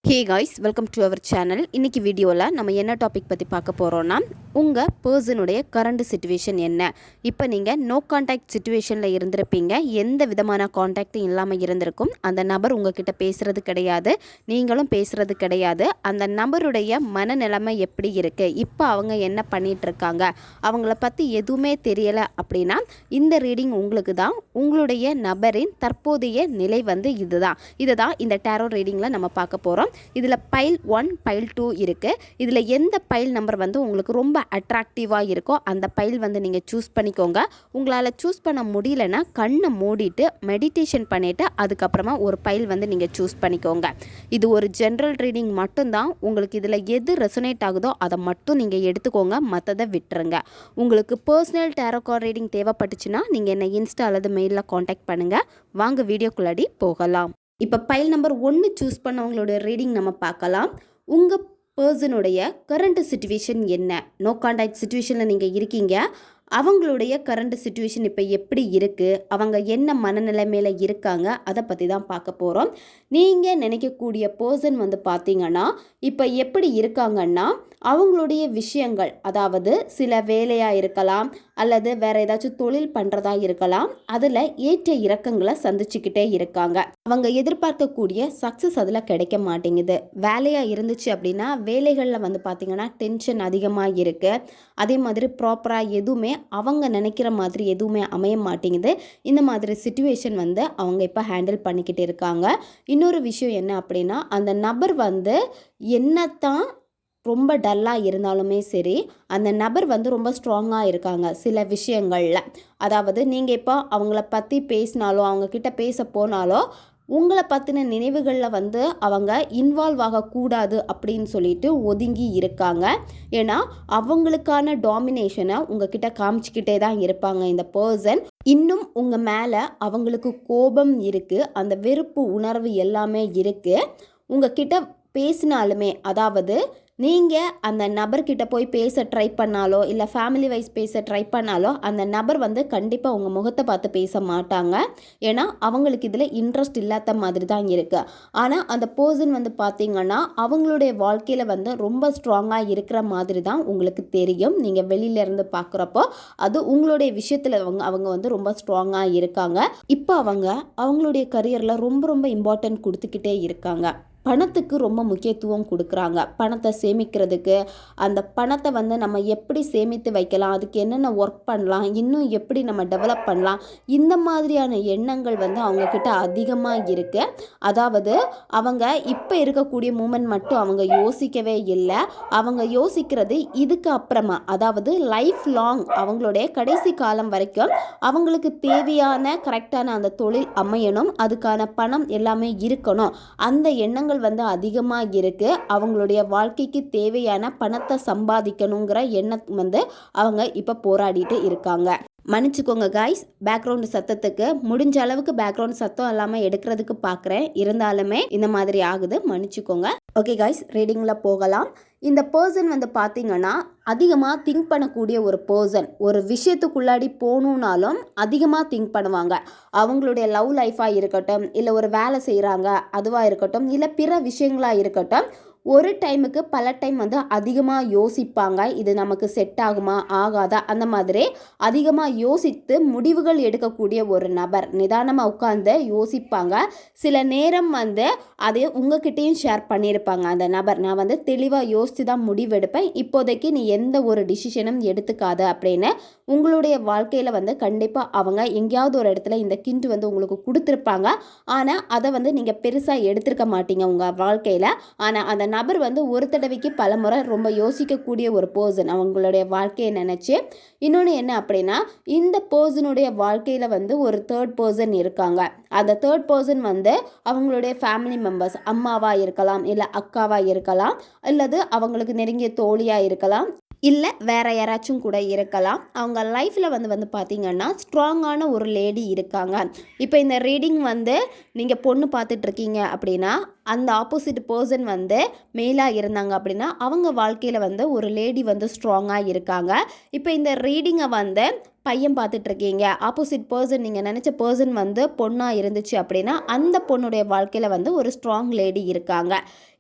Hey guys, welcome to our channel. இன்றைக்கி வீடியோவில் நம்ம என்ன டாபிக் பற்றி பார்க்க போகிறோன்னா, உங்கள் பர்சனுடைய கரண்ட் சிச்சுவேஷன் என்ன. இப்போ நீங்கள் நோ கான்டாக்ட் சிச்சுவேஷனில் இருந்திருப்பீங்க. எந்த விதமான கான்டாக்டும் இல்லாமல் இருந்திருக்கும். அந்த நபர் உங்ககிட்ட பேசுகிறது கிடையாது, நீங்களும் பேசுகிறது கிடையாது. அந்த நபருடைய மனநிலைமை எப்படி இருக்குது, இப்போ அவங்க என்ன பண்ணிகிட்ருக்காங்க, அவங்கள பற்றி எதுவுமே தெரியலை அப்படின்னா இந்த ரீடிங் உங்களுக்கு தான். உங்களுடைய நபரின் தற்போதைய நிலை இதுதான் இந்த டேரோ ரீடிங்கில் நம்ம பார்க்க போகிறோம். இதில் பைல் 1 பைல் 2 இருக்குது. இதில் எந்த பைல் நம்பர் உங்களுக்கு ரொம்ப அட்ராக்டிவாக இருக்கோ அந்த பைல் நீங்கள் சூஸ் பண்ணிக்கோங்க. உங்களால் சூஸ் பண்ண முடியலன்னா கண்ணை மூடிட்டு மெடிடேஷன் பண்ணிவிட்டு அதுக்கப்புறமா ஒரு பைல் நீங்கள் சூஸ் பண்ணிக்கோங்க. இது ஒரு ஜென்ரல் ரீடிங் மட்டும்தான். உங்களுக்கு இதில் எது ரெசனேட் ஆகுதோ அதை மட்டும் நீங்கள் எடுத்துக்கோங்க, மற்றதை விட்டுருங்க. உங்களுக்கு பர்சனல் டேரோ கார்ட் ரீடிங் தேவைப்பட்டுச்சுன்னா நீங்கள் என்னை இன்ஸ்டா அல்லது மெயிலில் காண்டாக்ட் பண்ணுங்கள். வாங்க வீடியோக்குள்ளாடி போகலாம். இப்போ பைல் நம்பர் 1 சூஸ் பண்ணவங்களோட ரீடிங் நம்ம பார்க்கலாம். உங்கள் பர்சனுடைய கரண்ட் சிச்சுவேஷன் என்ன? நோ கான்டாக்ட் சிச்சுவேஷனில் நீங்கள் இருக்கீங்க. அவங்களுடைய கரண்ட் சிச்சுவேஷன் இப்போ எப்படி இருக்குது, அவங்க என்ன மனநிலைமையில் இருக்காங்க, அதை பற்றி தான் பார்க்க போகிறோம். நீங்கள் நினைக்கக்கூடிய பர்சன் பார்த்தீங்கன்னா இப்போ எப்படி இருக்காங்கன்னா, அவங்களுடைய விஷயங்கள், அதாவது சில வேலையாக இருக்கலாம் அல்லது வேறு ஏதாச்சும் தொழில் பண்ணுறதா இருக்கலாம், அதில் ஏற்ற இறக்கங்களை சந்திச்சுக்கிட்டே இருக்காங்க. அவங்க எதிர்பார்க்கக்கூடிய சக்ஸஸ் அதில் கிடைக்க மாட்டேங்குது. வேலையாக இருந்துச்சு அப்படின்னா வேலைகளில் பார்த்திங்கன்னா டென்ஷன் அதிகமாக இருக்குது. அதே மாதிரி ப்ராப்பராக எதுவுமே அவங்க நினைக்கிற மாதிரி எதுவுமே அமைய மாட்டேங்குது. இந்த மாதிரி சிச்சுவேஷன் அவங்க இப்போ ஹேண்டில் பண்ணிக்கிட்டு இருக்காங்க. இன்னொரு விஷயம் என்ன அப்படின்னா, அந்த நபர் என்னத்தான் ரொம்ப டல்லாக இருந்தாலுமே சரி, அந்த நபர் ரொம்ப ஸ்ட்ராங்காக இருக்காங்க சில விஷயங்களில். அதாவது நீங்கள் இப்போ அவங்கள பற்றி பேசினாலோ அவங்கக்கிட்ட பேச போனாலோ உங்களை பற்றின நினைவுகளில் அவங்க இன்வால்வ் ஆகக்கூடாது அப்படின்னு சொல்லிட்டு ஒதுங்கி இருக்காங்க. ஏன்னா அவங்களுக்கான டாமினேஷனை உங்ககிட்ட காமிச்சிக்கிட்டே தான் இருப்பாங்க இந்த பர்சன். இன்னும் உங்கள் மேலே அவங்களுக்கு கோபம் இருக்குது, அந்த வெறுப்பு உணர்வு எல்லாமே இருக்குது. உங்ககிட்ட பேசினாலுமே, அதாவது நீங்கள் அந்த நபர்கிட்ட போய் பேச ட்ரை பண்ணாலோ இல்லை ஃபேமிலி வைஸ் பேச ட்ரை பண்ணாலோ அந்த நபர் கண்டிப்பாக உங்கள் முகத்தை பார்த்து பேச மாட்டாங்க. ஏன்னா அவங்களுக்கு இதில் இன்ட்ரெஸ்ட் இல்லாத மாதிரி தான் இருக்குது. ஆனால் அந்த பர்சன் பார்த்திங்கன்னா அவங்களுடைய வாழ்க்கையில் ரொம்ப ஸ்ட்ராங்காக இருக்கிற மாதிரி தான் உங்களுக்கு தெரியும். நீங்கள் வெளியிலேருந்து பார்க்குறப்போ அது உங்களுடைய விஷயத்தில் அவங்க ரொம்ப ஸ்ட்ராங்காக இருக்காங்க. இப்போ அவங்களுடைய கரியரில் ரொம்ப இம்பார்ட்டன்ட் கொடுத்துக்கிட்டே இருக்காங்க. பணத்துக்கு ரொம்ப முக்கியத்துவம் கொடுக்குறாங்க. பணத்தை சேமிக்கிறதுக்கு, அந்த பணத்தை நம்ம எப்படி சேமித்து வைக்கலாம், அதுக்கு என்னென்ன ஒர்க் பண்ணலாம், இன்னும் எப்படி நம்ம டெவலப் பண்ணலாம், இந்த மாதிரியான எண்ணங்கள் அவங்கக்கிட்ட அதிகமாக இருக்குது. அதாவது அவங்க இப்போ இருக்கக்கூடிய மூமெண்ட் மட்டும் அவங்க யோசிக்கவே இல்லை. அவங்க யோசிக்கிறது இதுக்கு அப்புறமா, அதாவது லைஃப் லாங் அவங்களுடைய கடைசி காலம் வரைக்கும் அவங்களுக்கு தேவையான கரெக்டான அந்த தொழில் அமையணும், அதுக்கான பணம் எல்லாமே இருக்கணும். அந்த எண்ணங்கள் அதிகமாக இருக்கு. அவங்களுடைய வாழ்க்கைக்கு தேவையான பணத்தை சம்பாதிக்கணுங்கிற எண்ணம் அவங்க இப்போ போராடிட்டு இருக்காங்க. மன்னிச்சுக்கோங்க காய்ஸ், பேக்ரவுண்டு சத்தத்துக்கு முடிஞ்ச அளவுக்கு பேக்ரவுண்ட் சத்தம் இல்லாமல் எடுக்கிறதுக்கு பார்க்குறேன். இருந்தாலுமே இந்த மாதிரி ஆகுது, மன்னிச்சுக்கோங்க. ஓகே காய்ஸ், ரீடிங்கில் போகலாம். இந்த பர்சன் பார்த்தீங்கன்னா அதிகமாக திங்க் பண்ணக்கூடிய ஒரு பர்சன். ஒரு விஷயத்துக்குள்ளாடி போகணுன்னாலும் அதிகமாக திங்க் பண்ணுவாங்க. அவங்களுடைய லவ் லைஃபாக இருக்கட்டும், இல்லை ஒரு வேலை செய்கிறாங்க அதுவாக இருக்கட்டும், இல்லை பிற விஷயங்களாக இருக்கட்டும், ஒரு டைமுக்கு பல டைம் அதிகமாக யோசிப்பாங்க. இது நமக்கு செட் ஆகுமா ஆகாதா, அந்த மாதிரி அதிகமாக யோசித்து முடிவுகள் எடுக்கக்கூடிய ஒரு நபர். நிதானமாக உட்காந்து யோசிப்பாங்க. சில நேரம் அதை உங்ககிட்டையும் ஷேர் பண்ணியிருப்பாங்க அந்த நபர். நான் தெளிவாக யோசித்து தான் முடிவெடுப்பேன், இப்போதைக்கு நீ எந்த ஒரு டிசிஷனும் எடுத்துக்காத அப்படின்னு. உங்களுடைய வாழ்க்கையில் கண்டிப்பாக அவங்க எங்கேயாவது ஒரு இடத்துல இந்த கிண்டு உங்களுக்கு கொடுத்துருப்பாங்க. ஆனால் அதை நீங்கள் பெருசாக எடுத்துருக்க மாட்டீங்க உங்கள் வாழ்க்கையில். ஆனால் அந்த நபர் ஒரு தடவைக்கு பல முறை ரொம்ப யோசிக்கக்கூடிய ஒரு பர்சன் அவங்களுடைய வாழ்க்கையை நினச்சி. இன்னொன்று என்ன அப்படின்னா, இந்த பர்சனுடைய வாழ்க்கையில் ஒரு தேர்ட் பர்சன் இருக்காங்க. அந்த தேர்ட் பர்சன் அவங்களுடைய ஃபேமிலி மெம்பர்ஸ், அம்மாவாக இருக்கலாம், இல்லை அக்காவாக இருக்கலாம், அல்லது அவங்களுக்கு நெருங்கிய தோழியாக இருக்கலாம், இல்லை வேறு யாராச்சும் கூட இருக்கலாம். அவங்க லைஃப்பில் பார்த்திங்கன்னா ஸ்ட்ராங்கான ஒரு லேடி இருக்காங்க. இப்போ இந்த ரீடிங் நீங்கள் பொண்ணு பார்த்துட்ருக்கீங்க அப்படின்னா அந்த ஆப்போசிட் பர்சன் வந்து மேலாக இருந்தாங்க அப்படின்னா அவங்க வாழ்க்கையில் வந்து ஒரு லேடி வந்து ஸ்ட்ராங்காக இருக்காங்க. இப்போ இந்த ரீடிங்கை வந்து பையன் பார்த்துட்ருக்கீங்க, ஆப்போசிட் பர்சன் நீங்கள் நினச்ச பர்சன் வந்து பொண்ணாக இருந்துச்சு அப்படின்னா அந்த பொண்ணுடைய வாழ்க்கையில் வந்து ஒரு ஸ்ட்ராங் லேடி இருக்காங்க.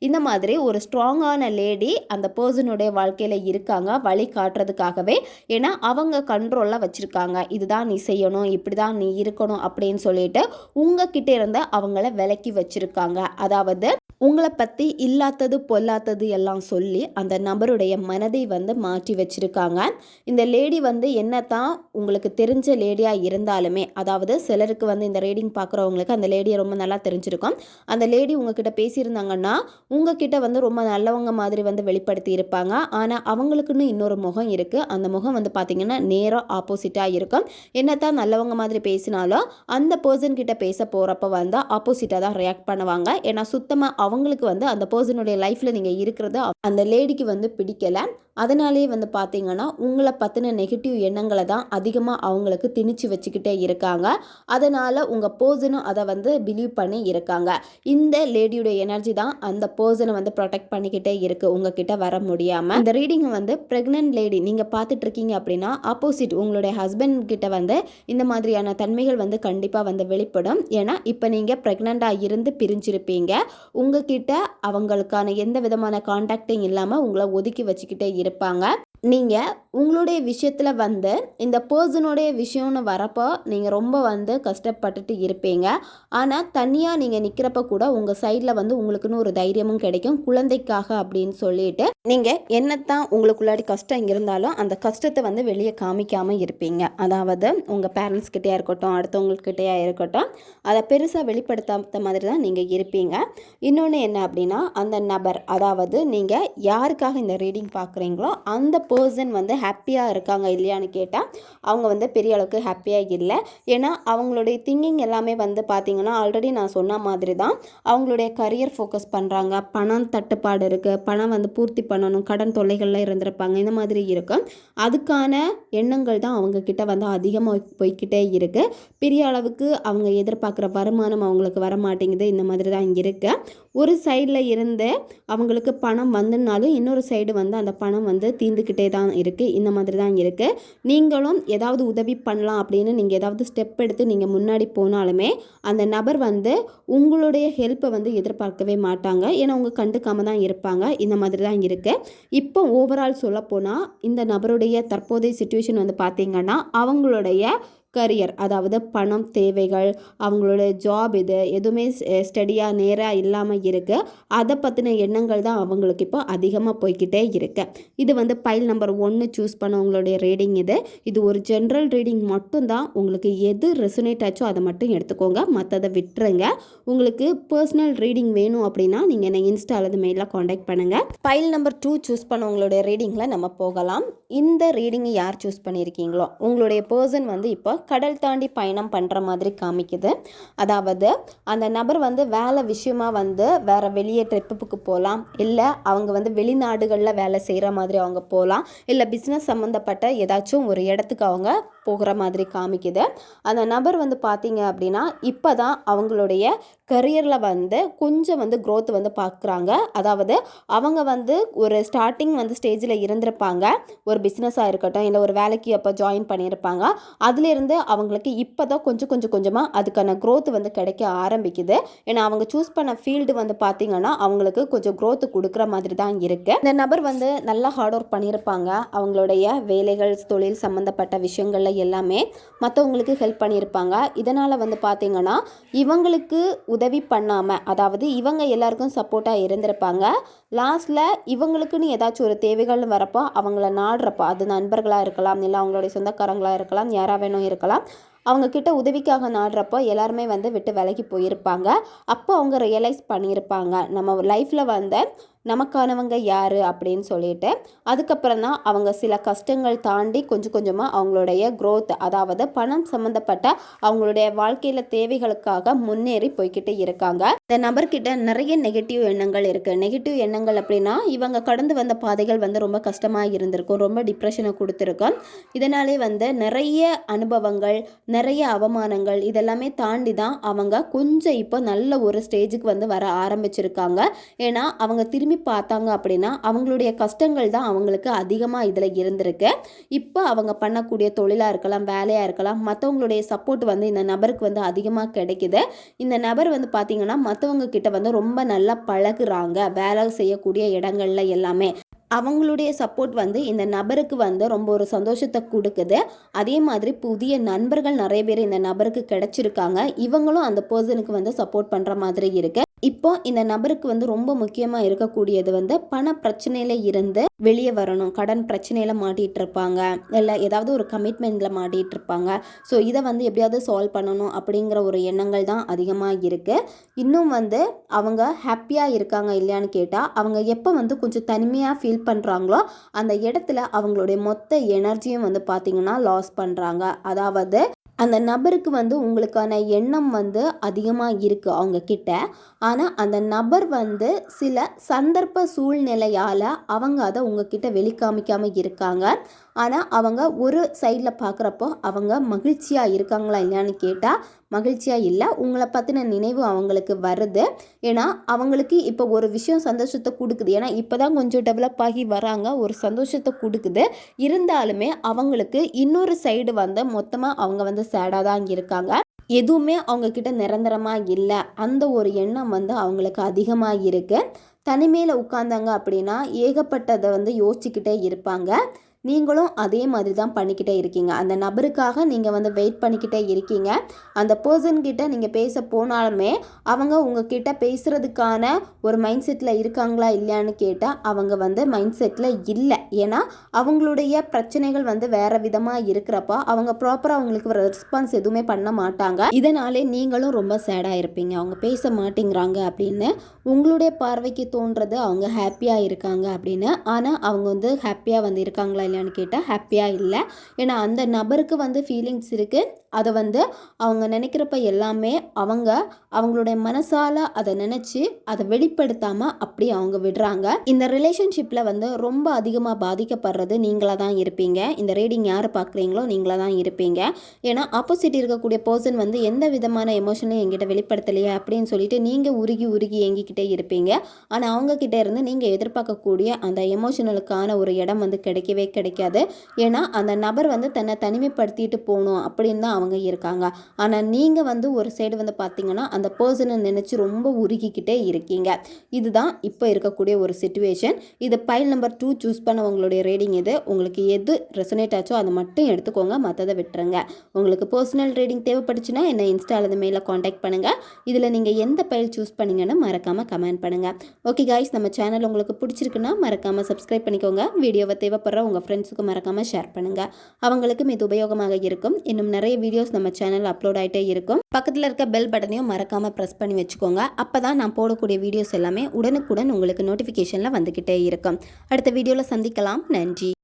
இந்த மாதிரி ஒரு ஸ்ட்ராங்கான லேடி அந்த பர்சனுடைய வாழ்க்கையில் இருக்காங்க வழி காட்டுறதுக்காகவே. ஏன்னா அவங்க கண்ட்ரோலில் வச்சுருக்காங்க, இதுதான் நீ செய்யணும், இப்படி தான் நீ இருக்கணும் அப்படின்னு சொல்லிட்டு உங்ககிட்ட இருந்து அவங்கள விலக்கி வச்சுருக்காங்க. அதாவது உங்களை பற்றி இல்லாதது பொல்லாதது எல்லாம் சொல்லி அந்த நபருடைய மனதை வந்து மாற்றி வச்சுருக்காங்க. இந்த லேடி வந்து என்னத்தான் உங்களுக்கு தெரிஞ்ச லேடியாக இருந்தாலுமே, அதாவது சிலருக்கு வந்து இந்த ரீடிங் பார்க்குறவங்களுக்கு அந்த லேடியை ரொம்ப நல்லா தெரிஞ்சிருக்கும். அந்த லேடி உங்ககிட்ட பேசியிருந்தாங்கன்னா உங்ககிட்ட வந்து ரொம்ப நல்லவங்க மாதிரி வந்து வெளிப்படுத்தி இருப்பாங்க. ஆனால் அவங்களுக்குன்னு இன்னொரு முகம் இருக்குது. அந்த முகம் வந்து பார்த்திங்கன்னா நேராக ஆப்போசிட்டாக இருக்கும். என்னத்தான் நல்லவங்க மாதிரி பேசினாலும் அந்த பர்சன் கிட்ட பேச போகிறப்ப வந்து ஆப்போசிட்டாக தான் ரியாக்ட் பண்ணுவாங்க. ஏன்னா சுத்தமாக அவங்களுக்கு வந்து அந்த பர்சனுடைய லைஃப்பில் நீங்கள் இருக்கிறது அந்த லேடிக்கு வந்து பிடிக்கலை. அதனாலே வந்து பார்த்திங்கன்னா உங்களை பற்றின நெகட்டிவ் எண்ணங்களை தான் அதிகமாக அவங்களுக்கு திணிச்சு வச்சுக்கிட்டே இருக்காங்க. அதனால் உங்கள் பர்சனும் அதை வந்து பிலீவ் பண்ணி இருக்காங்க. இந்த லேடியுடைய எனர்ஜி தான் அந்த பர்சனை வந்து ப்ரொடெக்ட் பண்ணிக்கிட்டே இருக்குது உங்ககிட்ட வர முடியாமல். இந்த ரீடிங்கை வந்து ப்ரெக்னென்ட் லேடி நீங்கள் பார்த்துட்டு இருக்கீங்க அப்படின்னா ஆப்போசிட் உங்களுடைய ஹஸ்பண்ட் கிட்ட வந்து இந்த மாதிரியான தன்மைகள் வந்து கண்டிப்பாக வந்து வெளிப்படும். ஏன்னா இப்போ நீங்கள் ப்ரெக்னெண்ட்டாக இருந்து பிரிஞ்சிருப்பீங்க. உங்ககிட்ட அவங்களுக்கான எந்த விதமான கான்டாக்டும் இல்லாமல் உங்களை ஒதுக்கி வச்சுக்கிட்டே இருப்பாங்க. நீங்கள் உங்களுடைய விஷயத்தில் வந்து இந்த பர்சனுடைய விஷயம்னு வரப்போ நீங்கள் ரொம்ப வந்து கஷ்டப்பட்டுட்டு இருப்பீங்க. ஆனால் தனியாக நீங்கள் நிற்கிறப்ப கூட உங்கள் சைடில் வந்து உங்களுக்குன்னு ஒரு தைரியமும் கிடைக்கும் குழந்தைக்காக அப்படின்னு சொல்லிட்டு. நீங்கள் என்னத்தான் உங்களுக்குள்ளாடி கஷ்டம் இருந்தாலும் அந்த கஷ்டத்தை வந்து வெளியே காமிக்காமல் இருப்பீங்க. அதாவது உங்கள் பேரண்ட்ஸ்கிட்டேயா இருக்கட்டும், அடுத்தவங்கக்கிட்டேயா இருக்கட்டும், அதை பெருசாக வெளிப்படுத்தாத மாதிரி தான் நீங்கள் இருப்பீங்க. இன்னொன்று என்ன அப்படின்னா அந்த நபர், அதாவது நீங்கள் யாருக்காக இந்த ரீடிங் பார்க்குறீங்களோ அந்த பர்சன் வந்து ஹாப்பியாக இருக்காங்க இல்லையான்னு கேட்டால் அவங்க வந்து பெரிய அளவுக்கு ஹாப்பியாக இல்லை. ஏன்னா அவங்களுடைய திங்கிங் எல்லாமே வந்து பார்த்திங்கன்னா ஆல்ரெடி நான் சொன்ன மாதிரி தான் அவங்களுடைய கரியர் ஃபோக்கஸ் பண்ணுறாங்க. பணம் தட்டுப்பாடு இருக்குது, பணம் வந்து பூர்த்தி பண்ணணும், கடன் தொல்லைகளில் இருந்திருப்பாங்க, இந்த மாதிரி இருக்கும். அதுக்கான எண்ணங்கள் தான் அவங்கக்கிட்ட வந்து அதிகமாக போய்கிட்டே இருக்குது. பெரிய அளவுக்கு அவங்க எதிர்பார்க்குற வருமானம் அவங்களுக்கு வர மாட்டேங்குது, இந்த மாதிரி தான் இருக்குது. ஒரு சைடில் இருந்து அவங்களுக்கு பணம் வந்துனாலும் இன்னொரு சைடு வந்து அந்த பணம் வந்து தீர்ந்துக்கிட்டே தான் இருக்குது, இந்த மாதிரி தான் இருக்குது. நீங்களும் ஏதாவது உதவி பண்ணலாம் அப்படின்னு நீங்கள் ஏதாவது ஸ்டெப் எடுத்து நீங்கள் முன்னாடி போனாலுமே அந்த நபர் வந்து உங்களுடைய ஹெல்ப்பை வந்து எதிர்பார்க்கவே மாட்டாங்க. ஏன்னா அவங்க கண்டுக்காம தான் இருப்பாங்க, இந்த மாதிரி தான் இருக்குது. இப்போ ஓவரால் சொல்லப்போனால் இந்த நபருடைய தற்போதைய சிச்சுவேஷன் வந்து பார்த்திங்கன்னா அவங்களுடைய கரியர், அதாவது பணம் தேவைகள், அவங்களோட ஜாப் இது எதுவுமே ஸ்டடியாக நேராக இல்லாமல் இருக்குது. அதை பற்றின எண்ணங்கள் தான் அவங்களுக்கு இப்போ அதிகமாக போய்கிட்டே இருக்குது. இது வந்து பைல் நம்பர் 1 சூஸ் பண்ண உங்களுடைய ரீடிங். இது ஒரு ஜென்ரல் ரீடிங் மட்டும்தான். உங்களுக்கு எது ரெசனேட் ஆச்சோ அதை மட்டும் எடுத்துக்கோங்க, மற்றதை விட்டுருங்க. உங்களுக்கு பர்சனல் ரீடிங் வேணும் அப்படின்னா நீங்கள் என்னை இன்ஸ்டா அல்லது மெயிலில் காண்டாக்ட் பண்ணுங்கள். பைல் நம்பர் 2 சூஸ் பண்ண உங்களுடைய ரீடிங்கில் நம்ம போகலாம். இந்த ரீடிங்கை யார் சூஸ் பண்ணியிருக்கீங்களோ உங்களுடைய பர்சன் வந்து இப்போ கடல் தாண்டி பயணம் பண்ணுற மாதிரி காமிக்குது. அதாவது அந்த நபர் வந்து வேலை விஷயமா வந்து வேறு வெளியே ட்ரிப்புக்கு போகலாம், இல்லை அவங்க வந்து வெளிநாடுகளில் வேலை செய்கிற மாதிரி அவங்க போகலாம், இல்லை பிஸ்னஸ் சம்மந்தப்பட்ட ஏதாச்சும் ஒரு இடத்துக்கு அவங்க போகிற மாதிரி காமிக்குது. அந்த நபர் வந்து பார்த்திங்க அப்படின்னா இப்போ தான் அவங்களுடைய கரியரில் வந்து கொஞ்சம் வந்து க்ரோத் வந்து பார்க்குறாங்க. அதாவது அவங்க வந்து ஒரு ஸ்டார்டிங் வந்து ஸ்டேஜில் இருந்திருப்பாங்க, ஒரு பிஸ்னஸாக இருக்கட்டும், இல்லை ஒரு வேலைக்கு அப்போ ஜாயின் பண்ணியிருப்பாங்க. அதுலேருந்து அவங்களுக்கு இப்போ தான் கொஞ்சமாக அதுக்கான க்ரோத் வந்து கிடைக்க ஆரம்பிக்குது. ஏன்னா அவங்க சூஸ் பண்ண ஃபீல்டு வந்து பார்த்திங்கன்னா அவங்களுக்கு கொஞ்சம் க்ரோத் கொடுக்குற மாதிரி தான் இருக்குது. இந்த நபர் வந்து நல்லா ஹார்ட் ஒர்க் பண்ணியிருப்பாங்க. அவங்களுடைய வேலைகள் தொழில் சம்மந்தப்பட்ட விஷயங்கள்ல எல்லாமே மற்றவங்களுக்கு ஹெல்ப் பண்ணியிருப்பாங்க. இதனால் வந்து பார்த்திங்கன்னா இவங்களுக்கு உதவி பண்ணாமல், அதாவது இவங்க எல்லாருக்கும் சப்போர்ட்டாக இருந்திருப்பாங்க. லாஸ்ட்டில் இவங்களுக்குன்னு ஏதாச்சும் ஒரு தேவைகள்னு வரப்போ அவங்கள நாடுறப்போ, அது நண்பர்களாக இருக்கலாம், இல்லை அவங்களுடைய சொந்தக்காரங்களாக இருக்கலாம், யாராக வேணும் இருக்கலாம், அவங்கக்கிட்ட உதவிக்காக நாடுறப்போ எல்லாருமே வந்து விட்டு விலகி போயிருப்பாங்க. அப்போ அவங்க ரியலைஸ் பண்ணியிருப்பாங்க நம்ம லைஃப்பில் வந்து நமக்கானவங்க யார் அப்படின்னு சொல்லிட்டு. அதுக்கப்புறம் தான் அவங்க சில கஷ்டங்கள் தாண்டி கொஞ்சம் கொஞ்சமாக அவங்களுடைய growth, அதாவது பணம் சம்மந்தப்பட்ட அவங்களுடைய வாழ்க்கையில் தேவைகளுக்காக முன்னேறி போய்கிட்டு இருக்காங்க. இந்த நபர்கிட்ட நிறைய நெகட்டிவ் எண்ணங்கள் இருக்குது. நெகட்டிவ் எண்ணங்கள் அப்படின்னா இவங்க கடந்து வந்த பாதைகள் வந்து ரொம்ப கஷ்டமாக இருந்திருக்கும், ரொம்ப டிப்ரெஷனை கொடுத்துருக்கோம். இதனாலே வந்து நிறைய அனுபவங்கள், நிறைய அவமானங்கள் இதெல்லாமே தாண்டி தான் அவங்க கொஞ்சம் இப்போ நல்ல ஒரு ஸ்டேஜுக்கு வந்து வர ஆரம்பிச்சிருக்காங்க. ஏன்னா அவங்க திரும்பி பார்த்தாங்க அப்படின்னா அவங்களுடைய கஷ்டங்கள் தான் அவங்களுக்கு அதிகமாக இதில் இருந்திருக்கு. இப்போ அவங்க பண்ணக்கூடிய தொழிலாக இருக்கலாம், வேலையாக இருக்கலாம், மற்றவங்களுடைய சப்போர்ட் வந்து இந்த நபருக்கு வந்து அதிகமாக கிடைக்குது. இந்த நபர் வந்து பார்த்திங்கன்னா மற்றவங்க கிட்ட வந்து ரொம்ப நல்லா பழகுறாங்க. வேலை செய்யக்கூடிய இடங்கள்ல எல்லாமே அவங்களுடைய சப்போர்ட் வந்து இந்த நபருக்கு வந்து ரொம்ப ஒரு சந்தோஷத்தை கொடுக்குது. அதே மாதிரி புதிய நண்பர்கள் நிறைய பேர் இந்த நபருக்கு கிடைச்சிருக்காங்க. இவங்களும் அந்த பர்சனுக்கு வந்து சப்போர்ட் பண்ணுற மாதிரி இருக்கு. இப்போ இந்த நபருக்கு வந்து ரொம்ப முக்கியமாக இருக்கக்கூடியது வந்து பண பிரச்சனையில இருந்து வெளியே வரணும். கடன் பிரச்சனையில மாட்டிகிட்டு இருப்பாங்க, இல்லை ஏதாவது ஒரு கமிட்மெண்ட்டில் மாட்டிகிட்டு இருப்பாங்க. ஸோ இதை வந்து எப்படியாவது சால்வ் பண்ணணும் அப்படிங்கிற ஒரு எண்ணங்கள் தான் அதிகமாக இருக்குது. இன்னும் வந்து அவங்க ஹாப்பியாக இருக்காங்க இல்லையான்னு கேட்டால், அவங்க எப்போ வந்து கொஞ்சம் தனிமையாக ஃபீல் பண்ணுறாங்களோ அந்த இடத்துல அவங்களுடைய மொத்த எனர்ஜியும் வந்து பார்த்திங்கன்னா லாஸ் பண்ணுறாங்க. அதாவது அந்த நபருக்கு வந்து உங்களுக்கான எண்ணம் வந்து அதிகமாக இருக்குது அவங்க கிட்ட. ஆனால் அந்த நபர் வந்து சில சந்தர்ப்ப சூழ்நிலையால் அவங்க அதை உங்ககிட்ட வெளிக்காமிக்காமல் இருக்காங்க. ஆனால் அவங்க ஒரு சைடில் பார்க்குறப்போ அவங்க மகிழ்ச்சியாக இருக்காங்களா இல்லையான்னு கேட்டால் மகிழ்ச்சியாக இல்லை. உங்களை பற்றின நினைவு அவங்களுக்கு வருது. ஏன்னா அவங்களுக்கு இப்போ ஒரு விஷயம் சந்தோஷத்தை கொடுக்குது. ஏன்னா இப்போ தான் கொஞ்சம் டெவலப் ஆகி வராங்க, ஒரு சந்தோஷத்தை கொடுக்குது. இருந்தாலுமே அவங்களுக்கு இன்னொரு சைடு வந்து மொத்தமாக அவங்க வந்து சேடாக தான் இருக்காங்க. எதுவுமே அவங்கக்கிட்ட நிரந்தரமாக இல்லை. அந்த ஒரு எண்ணம் வந்து அவங்களுக்கு அதிகமாக இருக்குது. தனிமையில் உட்கார்ந்தாங்க அப்படின்னா ஏகப்பட்டதை வந்து யோசிச்சுக்கிட்டே இருப்பாங்க. நீங்களும் அதே மாதிரி தான் பண்ணிக்கிட்டே இருக்கீங்க. அந்த நபருக்காக நீங்கள் வந்து வெயிட் பண்ணிக்கிட்டே இருக்கீங்க. அந்த பர்சன்கிட்ட நீங்கள் பேச போனாலுமே அவங்க உங்ககிட்ட பேசுகிறதுக்கான ஒரு மைண்ட் செட்டில் இருக்காங்களா இல்லையான்னு கேட்டால் அவங்க வந்து மைண்ட் செட்டில் இல்லை. ஏன்னா அவங்களுடைய பிரச்சனைகள் வந்து வேறு விதமாக இருக்கிறப்ப அவங்க ப்ராப்பராக அவங்களுக்கு ரெஸ்பான்ஸ் எதுவுமே பண்ண மாட்டாங்க. இதனாலே நீங்களும் ரொம்ப சேடாக இருப்பீங்க. அவங்க பேச மாட்டேங்கிறாங்க அப்படின்னு உங்களுடைய பார்வைக்கு தோன்றது அவங்க ஹாப்பியாக இருக்காங்க அப்படின்னு. ஆனால் அவங்க வந்து ஹாப்பியாக வந்து இருக்காங்களா இல்லையான்னு கேட்டால் ஹாப்பியாக இல்லை. ஏன்னா அந்த நபருக்கு வந்து ஃபீலிங்ஸ் இருக்குது. அதை வந்து அவங்க நினைக்கிறப்ப எல்லாமே அவங்களுடைய மனசால் அதை நினச்சி அதை வெளிப்படுத்தாமல் அப்படி அவங்க விடுறாங்க. இந்த ரிலேஷன்ஷிப்பில் வந்து ரொம்ப அதிகமாக பாதிக்கப்படுறது நீங்களாக தான் இருப்பீங்க. இந்த ரீடிங் யார் பார்க்குறீங்களோ நீங்களாக தான் இருப்பீங்க. ஏன்னா ஆப்போசிட் இருக்கக்கூடிய பர்சன் வந்து எந்த விதமான எமோஷனையும் எங்கிட்ட வெளிப்படுத்தலையே அப்படின்னு சொல்லிட்டு நீங்கள் உருகி உருகி ஏங்கிக்கிட்டே இருப்பீங்க. ஆனால் அவங்கக்கிட்ட இருந்து நீங்கள் எதிர்பார்க்கக்கூடிய அந்த எமோஷனலுக்கான ஒரு இடம் வந்து கிடைக்கவே கிடைக்காது. ஏன்னா அந்த நபர் வந்து தன்னை தனிமைப்படுத்திட்டு போகணும் அப்படின்னு தான் அவங்க இருக்காங்க. ஆனால் நீங்கள் வந்து ஒரு சைடு வந்து பார்த்தீங்கன்னா அந்த பர்சனை நினச்சி ரொம்ப உருகிக்கிட்டே இருக்கீங்க. இதுதான் இப்போ இருக்கக்கூடிய ஒரு சிச்சுவேஷன். இது பைல் நம்பர் 2 சூஸ் பண்ண உங்களுடைய ரீடிங். இது உங்களுக்கு எது ரெசனேட் ஆச்சோ அதை மட்டும் எடுத்துக்கோங்க, மற்றதை விட்டுருங்க. உங்களுக்கு பர்சனல் ரீடிங் தேவைப்பட்டுச்சுன்னா என்னை இன்ஸ்டா அல்லது மெயிலில் காண்டாக்ட் பண்ணுங்கள். இதில் நீங்கள் எந்த பைல் சூஸ் பண்ணீங்கன்னு மறக்காமல் கமெண்ட் பண்ணுங்கள். ஓகே காய்ஸ், நம்ம சேனல் உங்களுக்கு பிடிச்சிருக்குன்னா மறக்காமல் சப்ஸ்கிரைப் பண்ணிக்கோங்க. வீடியோவை தேவைப்படுற உங்கள் ஃப்ரெண்ட்ஸுக்கு மறக்காமல் ஷேர் பண்ணுங்கள். அவங்களுக்கும் இது உபயோகமாக இருக்கும். இன்னும் நிறைய வீடியோஸ் நம்ம சேனல் அப்லோட் ஆகிட்டே இருக்கும். பக்கத்தில் இருக்க பெல் பட்டனையும் மறக்காமல் ப்ரெஸ் பண்ணி வச்சுக்கோங்க. அப்போ தான் நான் போடக்கூடிய வீடியோஸ் எல்லாமே உடனுக்குடன் உங்களுக்கு நோட்டிஃபிகேஷனில் வந்துக்கிட்டே இருக்கும். அடுத்த வீடியோவில் சந்திக்கலாம். நன்றி.